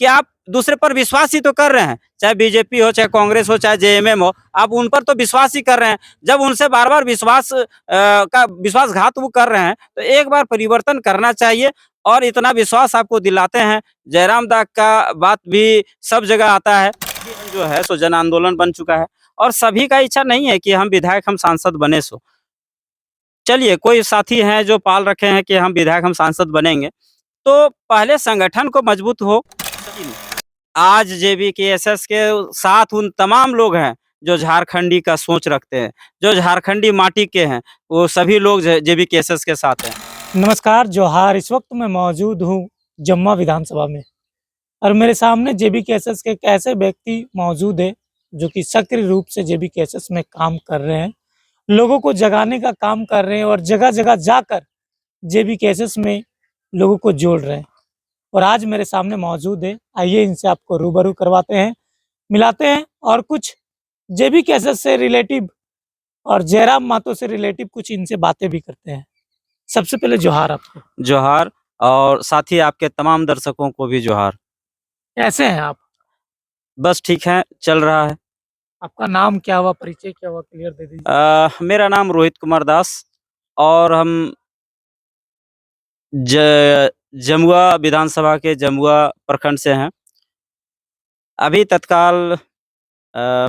कि आप दूसरे पर विश्वास ही तो कर रहे हैं, चाहे बीजेपी हो, चाहे कांग्रेस हो, चाहे जेएमएम हो, आप उन पर तो विश्वास ही कर रहे हैं। जब उनसे बार-बार का विश्वासघात वो कर रहे हैं, तो एक बार परिवर्तन करना चाहिए और इतना विश्वास आपको दिलाते हैं। जयराम दाग का बात भी सब जगह आता है, जो है सो जन आंदोलन बन चुका है और सभी का इच्छा नहीं है कि हम विधायक, हम सांसद बने सो। चलिए कोई साथी हैं जो पाल रखे हैं कि हम विधायक, हम सांसद बनेंगे, तो पहले संगठन को मजबूत हो। आज जेबीकेएसएस के साथ उन तमाम लोग हैं जो झारखंडी का सोच रखते हैं, जो झारखंडी माटी के हैं, वो सभी लोग जेबीकेएसएस के साथ हैं। नमस्कार, जोहार। इस वक्त मैं मौजूद हूँ जमुआ विधानसभा में और मेरे सामने जेबीकेएसएस के एक ऐसे व्यक्ति मौजूद है जो कि सक्रिय रूप से जेबीकेएसएस में काम कर रहे हैं, लोगों को जगाने का काम कर रहे हैं और जगह-जगह जाकर जेबीकेएसएस में लोगों को जोड़ रहे हैं। और आज मेरे सामने मौजूद है, आइए इनसे आपको रूबरू करवाते हैं, मिलाते हैं और कुछ जेबीकेएसएस से रिलेटिव और जयराम महतो से रिलेटिव कुछ इनसे बातें भी करते हैं। सबसे पहले जोहार आपको। जोहार और साथ ही आपके तमाम दर्शकों को भी जोहार। कैसे हैं आप? बस ठीक है, चल रहा है। आपका नाम क्या हुआ, परिचय क्या हुआ, क्लियर दे दीजिए। मेरा नाम रोहित कुमार दास और हम ज जमुआ विधानसभा के जमुआ प्रखंड से हैं। अभी तत्काल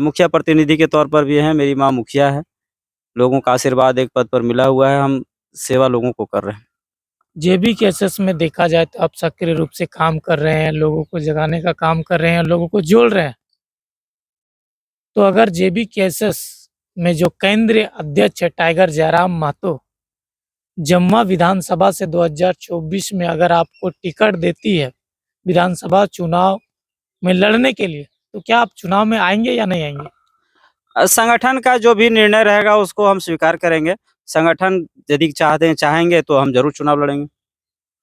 मुखिया प्रतिनिधि के तौर पर भी हैं, मेरी माँ मुखिया है। लोगों का आशीर्वाद एक पद पर मिला हुआ है, हम सेवा लोगों को कर रहे हैं। जेबीकेएसएस में देखा जाए तो आप सक्रिय रूप से काम कर रहे हैं, लोगों को जगाने का काम कर रहे हैं, लोगों को जोड़ रहे हैं। तो अगर जेबीकेएसएस में जो केंद्रीय अध्यक्ष है टाइगर जयराम महतो, जमुआ विधानसभा से 2024 में अगर आपको टिकट देती है विधानसभा चुनाव में लड़ने के लिए, तो क्या आप चुनाव में आएंगे या नहीं आएंगे? संगठन का जो भी निर्णय रहेगा उसको हम स्वीकार करेंगे। संगठन यदि चाहेंगे तो हम ज़रूर चुनाव लड़ेंगे।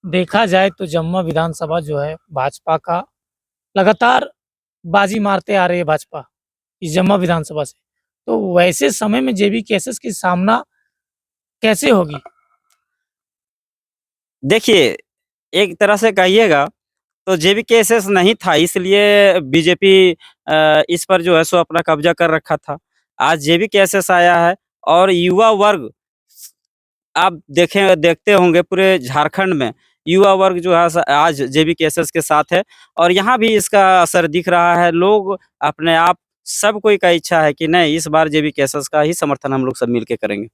देखा जाए तो जमुआ विधानसभा जो है भाजपा का लगातार बाजी मारते आ रही है भाजपा इस जमुआ विधानसभा से। तो वैसे समय में जेबीकेएसएस की सामना कैसे होगी? देखिए, एक तरह से कहिएगा तो जेबीकेएसएस नहीं था, इसलिए बीजेपी इस पर जो है सो अपना कब्जा कर रखा था। आज जेबीकेएसएस आया है और युवा वर्ग आप देखते होंगे पूरे झारखंड में युवा वर्ग जो है आज जेबीकेएसएस के साथ है और यहाँ भी इसका असर दिख रहा है। लोग अपने आप सब कोई का इच्छा है कि नहीं, इस बार जेबीकेएसएस का ही समर्थन हम लोग सब मिलके करेंगे।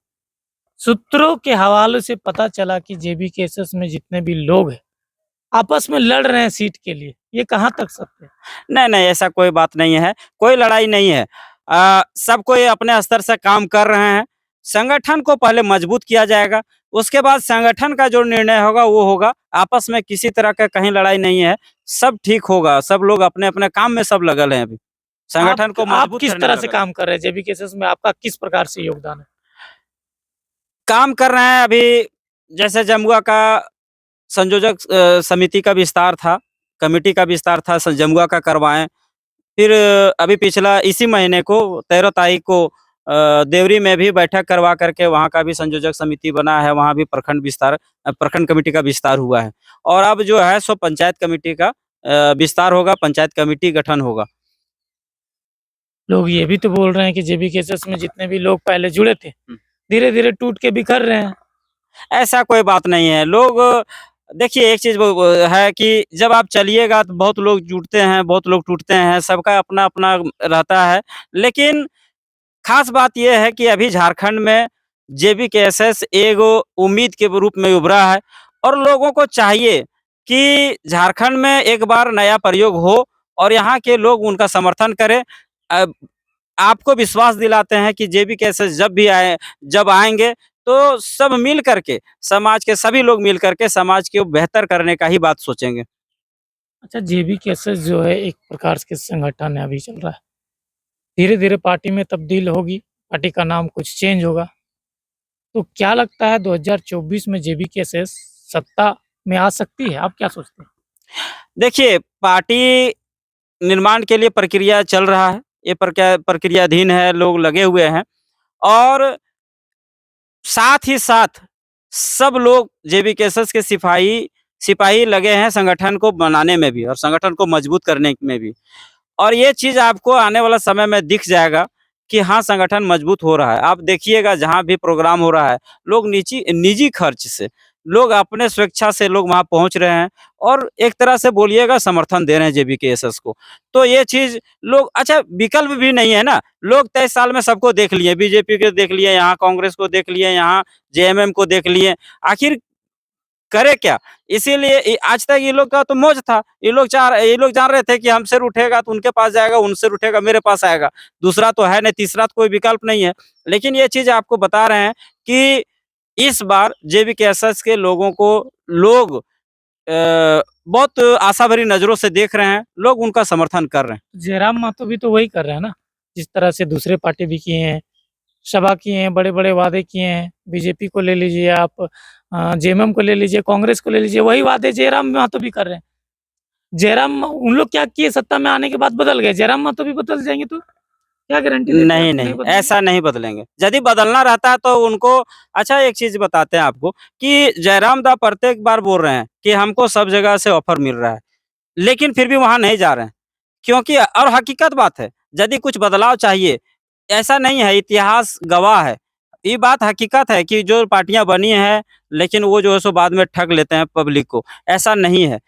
सूत्रों के हवाले से पता चला कि जेबीकेएसएस में जितने भी लोग हैं आपस में लड़ रहे हैं सीट के लिए, ये कहाँ तक सत्य है? नहीं, नहीं, ऐसा कोई बात नहीं है, कोई लड़ाई नहीं है। सब कोई अपने स्तर से काम कर रहे हैं। संगठन को पहले मजबूत किया जाएगा, उसके बाद संगठन का जो निर्णय होगा वो होगा। आपस में किसी तरह का कहीं लड़ाई नहीं है, सब ठीक होगा। सब लोग अपने-अपने काम में सब लगल हैं अभी। संगठन को आप मजबूत किस करने तरह में से लगल हैं। काम कर रहे हैं? जेबीकेएसएस में आपका किस प्रकार से योगदान है? काम कर रहे हैं अभी, जैसे जमुआ का संयोजक समिति का विस्तार था, कमिटी का विस्तार था, जमुआ का करवाएँ। फिर अभी पिछला इसी महीने को 13 तारीख को देवरी में भी बैठक करवा करके वहाँ का भी संयोजक समिति बना है, वहाँ भी प्रखंड कमेटी का विस्तार हुआ है और अब जो है सो पंचायत कमेटी का विस्तार होगा, पंचायत कमेटी गठन होगा। लोग ये भी तो बोल रहे हैं कि जेबीकेएसएस में जितने भी लोग पहले जुड़े थे, हुँ। धीरे-धीरे टूट के बिखर रहे हैं। ऐसा कोई बात नहीं है। लोग देखिए एक चीज़ वो है कि जब आप चलिएगा तो बहुत लोग जुड़ते हैं, बहुत लोग टूटते हैं, सबका अपना-अपना रहता है। लेकिन खास बात ये है कि अभी झारखंड में जेबीकेएसएस एगो उम्मीद के रूप में उभरा है और लोगों को चाहिए कि झारखंड में एक बार नया प्रयोग हो और यहाँ के लोग उनका समर्थन करें। आपको विश्वास दिलाते हैं कि जेबीकेएसएस जब आएँगे तो सब मिल करके, समाज के सभी लोग मिल करके समाज को बेहतर करने का ही बात सोचेंगे। अच्छा, जेबीकेएसएस जो है एक प्रकार के संगठन है, अभी चल रहा है। धीरे-धीरे पार्टी में तब्दील होगी, पार्टी का नाम कुछ चेंज होगा। तो क्या लगता है 2024 में जेबीकेएसएस सत्ता में आ सकती है? आप क्या सोचते हैं? देखिए, पार्टी निर्माण के लिए प्रक्रिया चल रहा है, ये प्रक्रियाधीन है, लोग लगे हुए हैं और साथ ही साथ सब लोग जेबीकेएसएस के सिपाही सिपाही लगे हैं संगठन को बनाने में भी और संगठन को मजबूत करने में भी। और ये चीज़ आपको आने वाला समय में दिख जाएगा कि हाँ, संगठन मजबूत हो रहा है। आप देखिएगा जहाँ भी प्रोग्राम हो रहा है, लोग निजी निजी खर्च से, लोग अपने स्वेच्छा से लोग वहाँ पहुँच रहे हैं और एक तरह से बोलिएगा समर्थन दे रहे हैं जेबीकेएसएस को। तो ये चीज़ लोग अच्छा विकल्प भी नहीं है ना, लोग 23 साल में सबको देख लिए, बीजेपी को देख लिए, यहाँ कांग्रेस को देख लिए, यहाँ जेएमएम को देख लिए। आखिर करे क्या? इसीलिए आज तक ये लोग का तो मौज था। ये लोग जान रहे थे कि हमसे रूठेगा तो उनके पास जाएगा, उनसे रूठेगा मेरे पास आएगा। दूसरा तो है नहीं, तीसरा तो कोई विकल्प नहीं है। लेकिन ये चीज़ आपको बता रहे हैं कि इस बार जेबीकेएसएस के लोगों को लोग बहुत आशा भरी नज़रों से देख रहे हैं, लोग उनका समर्थन कर रहे हैं। जयराम मातो भी तो वही कर रहे हैं ना, जिस तरह से दूसरे पार्टी भी किए हैं, सभा किए हैं, बड़े-बड़े वादे किए हैं। बीजेपी को ले लीजिए आप, जेएमएम को ले लीजिए, कांग्रेस को ले लीजिए, वही वादे जयराम मातो भी कर रहे हैं। जयराम उन लोग क्या किए, सत्ता में आने के बाद बदल गए, जयराम मातो भी बदल जाएँगे तो? क्या गारंटी देते हैं नहीं, आप नहीं, बदलेंगे? ऐसा नहीं बदलेंगे। यदि बदलना रहता है तो उनको अच्छा एक चीज़ बताते हैं आपको कि जयराम दा प्रत्येक बार बोल रहे हैं कि हमको सब जगह से ऑफ़र मिल रहा है, लेकिन फिर भी वहाँ नहीं जा रहे हैं। क्योंकि और हकीकत बात है, यदि कुछ बदलाव चाहिए, ऐसा नहीं है इतिहास गवाह है। ये बात हकीकत है कि जो पार्टियाँ बनी हैं, लेकिन वो जो है सो बाद में ठग लेते हैं पब्लिक को, ऐसा नहीं है।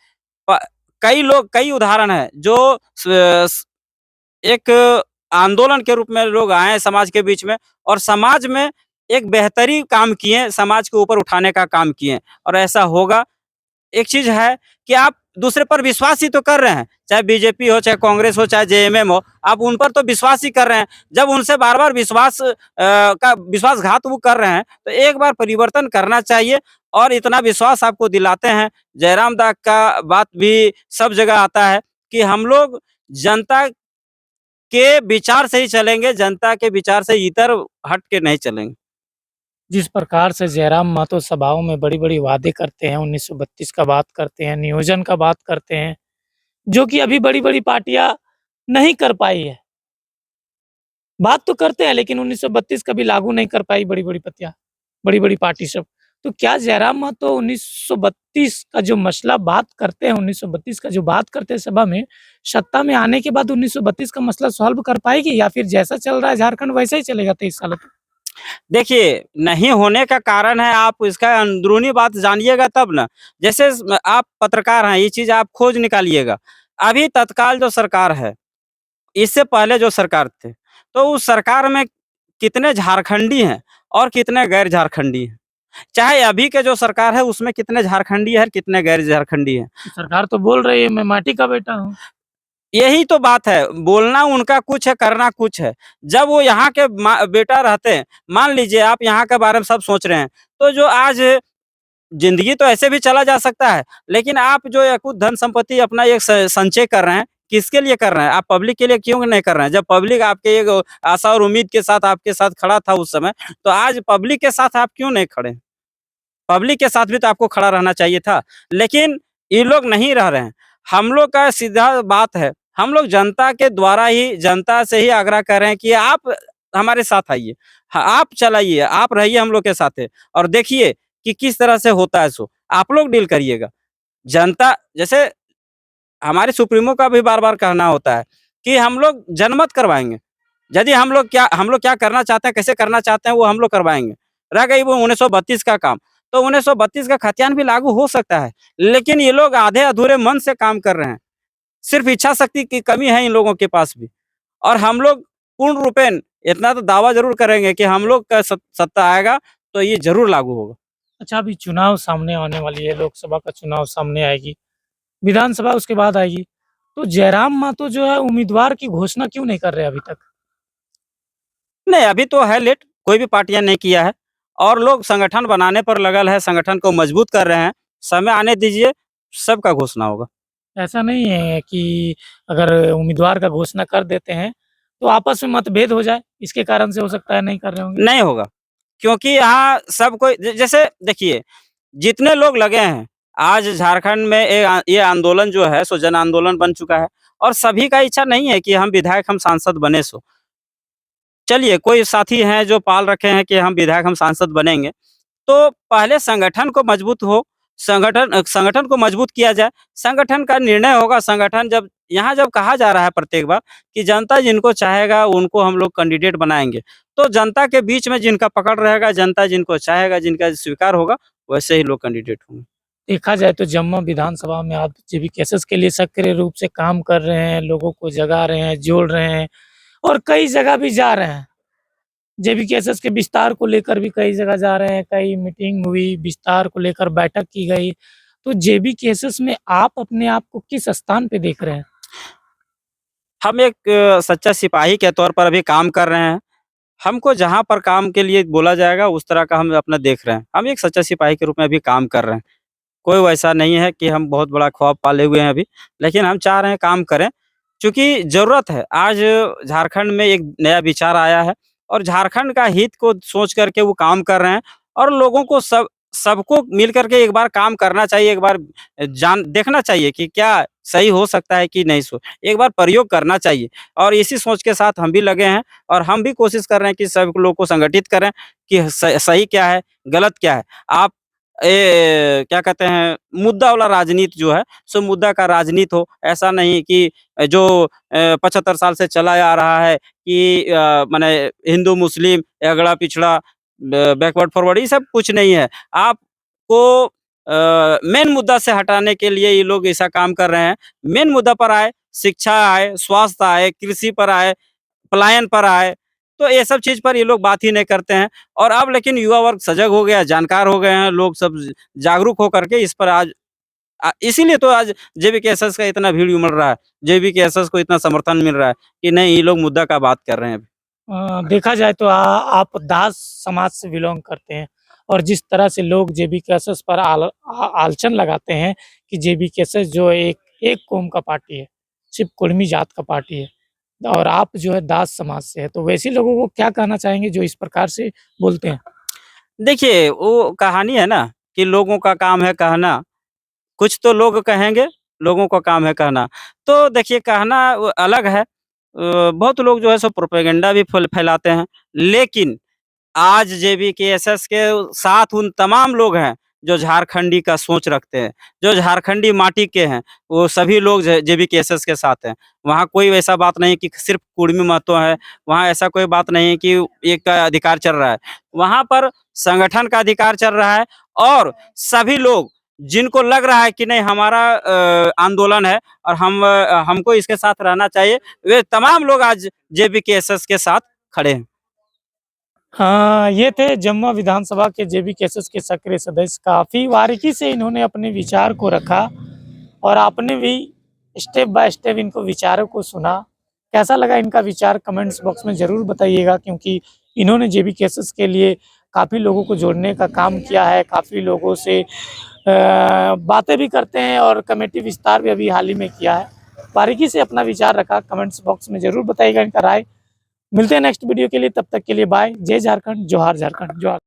प कई उदाहरण हैं जो स स एक आंदोलन के रूप में लोग आए हैं समाज के बीच में और समाज में एक बेहतरी काम किए, समाज के ऊपर उठाने का काम किए और ऐसा होगा। एक चीज़ है कि आप दूसरे पर विश्वास ही तो कर रहे हैं, चाहे बीजेपी हो, चाहे कांग्रेस हो, चाहे जेएमएम हो, आप उन पर तो विश्वास ही कर रहे हैं। जब उनसे बार-बार का विश्वासघात वो कर रहे हैं, तो एक बार परिवर्तन करना चाहिए और इतना विश्वास आपको दिलाते हैं। जयराम दा का बात भी सब जगह आता है कि हम लोग जनता के विचार से ही चलेंगे, जनता के विचार से इतर हट के नहीं चलेंगे। जिस प्रकार से जयराम मातो सभाओं में बड़ी-बड़ी वादे करते हैं, 1932 का बात करते हैं, नियोजन का बात करते हैं, जो कि अभी बड़ी-बड़ी पार्टियाँ नहीं कर पाई है। बात तो करते हैं लेकिन 1932 कभी लागू नहीं कर पाई बड़ी-बड़ी पार्टी सब। तो क्या जयराम महतो 1932 का जो मसला बात करते हैं, 1932 का जो बात करते हैं सभा में, सत्ता में आने के बाद 1932 का मसला सॉल्व कर पाएगी या फिर जैसा चल रहा है झारखंड वैसा ही चलेगा 23 सालों तक? देखिए, नहीं होने का कारण है आप इसका अंदरूनी बात जानिएगा तब ना। जैसे आप पत्रकार हैं, ये चीज़ आप खोज निकालिएगा। अभी तत्काल जो सरकार है, इससे पहले जो सरकार थे, तो उस सरकार में कितने झारखंडी हैं और कितने गैर झारखंडी हैं। चाहे अभी के जो सरकार है उसमें कितने झारखंडी हैं और कितने गैर झारखंडी हैं। सरकार तो बोल रही है मैं माटी का बेटा हूँ। यही तो बात है, बोलना उनका कुछ है, करना कुछ है। जब वो यहाँ के बेटा रहते हैं, मान लीजिए आप यहाँ के बारे में सब सोच रहे हैं, तो जो आज ज़िंदगी तो ऐसे भी चला जा सकता है, लेकिन आप जो ये कुछ धन संपत्ति अपना एक संचय कर रहे हैं, किसके लिए कर रहे हैं? आप पब्लिक के लिए क्यों नहीं कर रहे हैं? जब पब्लिक आपके एक आशा और उम्मीद के साथ आपके साथ खड़ा था उस समय, तो आज पब्लिक के साथ आप क्यों नहीं खड़े? पब्लिक के साथ भी तो आपको खड़ा रहना चाहिए था, लेकिन ये लोग नहीं रह रहे हैं। हम लोग का सीधा बात है, हम लोग जनता के द्वारा ही जनता से ही आग्रह कर रहे हैं कि आप हमारे साथ आइए। आप चलाइए, आप रहिए हम लोग के साथे और देखिए कि किस तरह से होता है सो। आप लोग डील करिएगा। जनता जैसे हमारे सुप्रीमो का भी बार-बार कहना होता है कि हम लोग जनमत करवाएँगे। यदि हम लोग क्या करना चाहते हैं, कैसे करना चाहते हैं, वो हम लोग करवाएँगे। रह गई वो 1932 का काम, तो 1932 का खतियान भी लागू हो सकता है, लेकिन ये लोग आधे-अधूरे मन से काम कर रहे हैं। सिर्फ़ इच्छा शक्ति की कमी है इन लोगों के पास भी और हम लोग पूर्ण रूपेण इतना तो दावा ज़रूर करेंगे कि हम लोग का सत्ता आएगा, तो ये ज़रूर लागू होगा। अच्छा अभी चुनाव सामने आने वाली है, लोकसभा का चुनाव सामने आएगी, विधानसभा उसके बाद आएगी। तो जयराम मातो जो है उम्मीदवार की घोषणा क्यों नहीं कर रहे अभी तक? नहीं, अभी तो है लेट, कोई भी पार्टियाँ नहीं किया है और लोग संगठन बनाने पर लगल है, संगठन को मजबूत कर रहे हैं। समय आने दीजिए, सबका घोषणा होगा। ऐसा नहीं है कि अगर उम्मीदवार का घोषणा कर देते हैं, तो आपस में मतभेद हो जाए, इसके कारण से हो सकता है नहीं कर रहे होंगे? नहीं होगा, क्योंकि यहाँ सब कोई जैसे देखिए, जितने लोग लगे हैं, आज झारखंड में ये आंदोलन जो है सो जन आंदोलन बन चुका है और सभी का इच्छा नहीं है कि हम विधायक, हम सांसद बने सो। चलिए, कोई साथी हैं जो पाल रखे हैं कि हम विधायक, हम सांसद बनेंगे, तो पहले संगठन को मजबूत हो, संगठन संगठन को मजबूत किया जाए। संगठन का निर्णय होगा, संगठन जब कहा जा रहा है प्रत्येक बार कि जनता जिनको चाहेगा उनको हम लोग कैंडिडेट बनाएँगे। तो जनता के बीच में जिनका पकड़ रहेगा, जनता जिनको चाहेगा, जिनका स्वीकार होगा, वैसे ही लोग कैंडिडेट होंगे। देखा जाए तो जम्मू विधानसभा में आप जेबी कैसेस के लिए सक्रिय रूप से काम कर रहे हैं, लोगों को जगा रहे हैं, जोड़ रहे हैं और कई जगह भी जा रहे हैं। जेबी कैसेस के विस्तार को लेकर भी कई जगह जा रहे हैं, कई मीटिंग हुई, विस्तार को लेकर बैठक की गई। तो जेबी केसेस में आप अपने आप को किस स्थान पे देख रहे हैं? हम एक सच्चा सिपाही के तौर पर अभी काम कर रहे हैं। हमको जहाँ पर काम के लिए बोला जाएगा उस तरह का हम अपना देख रहे हैं। हम एक सच्चा सिपाही के रूप में अभी काम कर रहे हैं। कोई वैसा नहीं है कि हम बहुत बड़ा ख्वाब पाले हुए हैं अभी, लेकिन हम चाह रहे हैं काम करें, क्योंकि ज़रूरत है। आज झारखंड में एक नया विचार आया है और झारखंड का हित को सोच कर के वो काम कर रहे हैं और लोगों को सबको मिल कर के एक बार काम करना चाहिए, एक बार जान देखना चाहिए कि क्या सही हो सकता है कि नहीं एक बार प्रयोग करना चाहिए और इसी सोच के साथ हम भी लगे हैं और हम भी कोशिश कर रहे हैं कि सब लोग को संगठित करें कि सही क्या है, गलत क्या है। आप क्या कहते हैं, मुद्दा वाला राजनीति जो है सो मुद्दा का राजनीति हो, ऐसा नहीं कि जो 75 साल से चला आ रहा है कि माने हिंदू मुस्लिम अगड़ा पिछड़ा बैकवर्ड फॉरवर्ड ये सब कुछ नहीं है। आपको मेन मुद्दा से हटाने के लिए ये लोग ऐसा काम कर रहे हैं। मेन मुद्दा पर आए, शिक्षा आए, स्वास्थ्य आए, कृषि पर आए, पलायन पर आए, तो ये सब चीज़ पर ये लोग बात ही नहीं करते हैं और अब लेकिन युवा वर्ग सजग हो गया, जानकार हो गए हैं, लोग सब जागरूक हो करके इस पर आज इसीलिए तो आज जेबीकेएसएस का इतना भीड़ उमड़ रहा है, जेबीकेएसएस को इतना समर्थन मिल रहा है कि नहीं ये लोग मुद्दा का बात कर रहे हैं अभी। देखा जाए तो आप दास समाज से बिलोंग करते हैं और जिस तरह से लोग जेबी कैसेस पर आलचन लगाते हैं कि जेबी कैसेस जो एक कौम का पार्टी है, सिर्फ कुर्मी जात का पार्टी है और आप जो है दास समाज से है, तो वैसे लोगों को क्या कहना चाहेंगे जो इस प्रकार से बोलते हैं? देखिए, वो कहानी है ना कि लोगों का काम है कहना, कुछ तो लोग कहेंगे, लोगों का काम है कहना। तो देखिए कहना वो अलग है। बहुत लोग जो है सो प्रोपेगेंडा भी फैलाते हैं, लेकिन आज जेबीकेएसएस के साथ उन तमाम लोग हैं, जो झारखंडी का सोच रखते हैं, जो झारखंडी माटी के हैं, वो सभी लोग जेबीकेएसएस के साथ हैं। वहाँ कोई वैसा बात नहीं कि सिर्फ़ कुर्मी महतो है, वहाँ ऐसा कोई बात नहीं है कि एक का अधिकार चल रहा है। वहाँ पर संगठन का अधिकार चल रहा है और सभी लोग जिनको लग रहा है कि नहीं हमारा आंदोलन है और हमको इसके साथ रहना चाहिए, वे तमाम लोग आज जेबीकेएसएस के साथ खड़े हैं। हाँ, ये थे जमुआ विधानसभा के जेबी कैसेस के सक्रिय सदस्य। काफ़ी बारीकी से इन्होंने अपने विचार को रखा और आपने भी स्टेप बाय स्टेप इनको विचारों को सुना। कैसा लगा इनका विचार कमेंट्स बॉक्स में ज़रूर बताइएगा, क्योंकि इन्होंने जेबी कैसेस के लिए काफ़ी लोगों को जोड़ने का काम किया है, काफ़ी लोगों से बातें भी करते हैं और कमेटी विस्तार भी अभी हाल ही में किया है। बारीकी से अपना विचार रखा, कमेंट्स बॉक्स में ज़रूर बताइएगा इनका राय। मिलते हैं नेक्स्ट वीडियो के लिए, तब तक के लिए बाय। जय झारखंड, जोहार झारखंड, जोहार।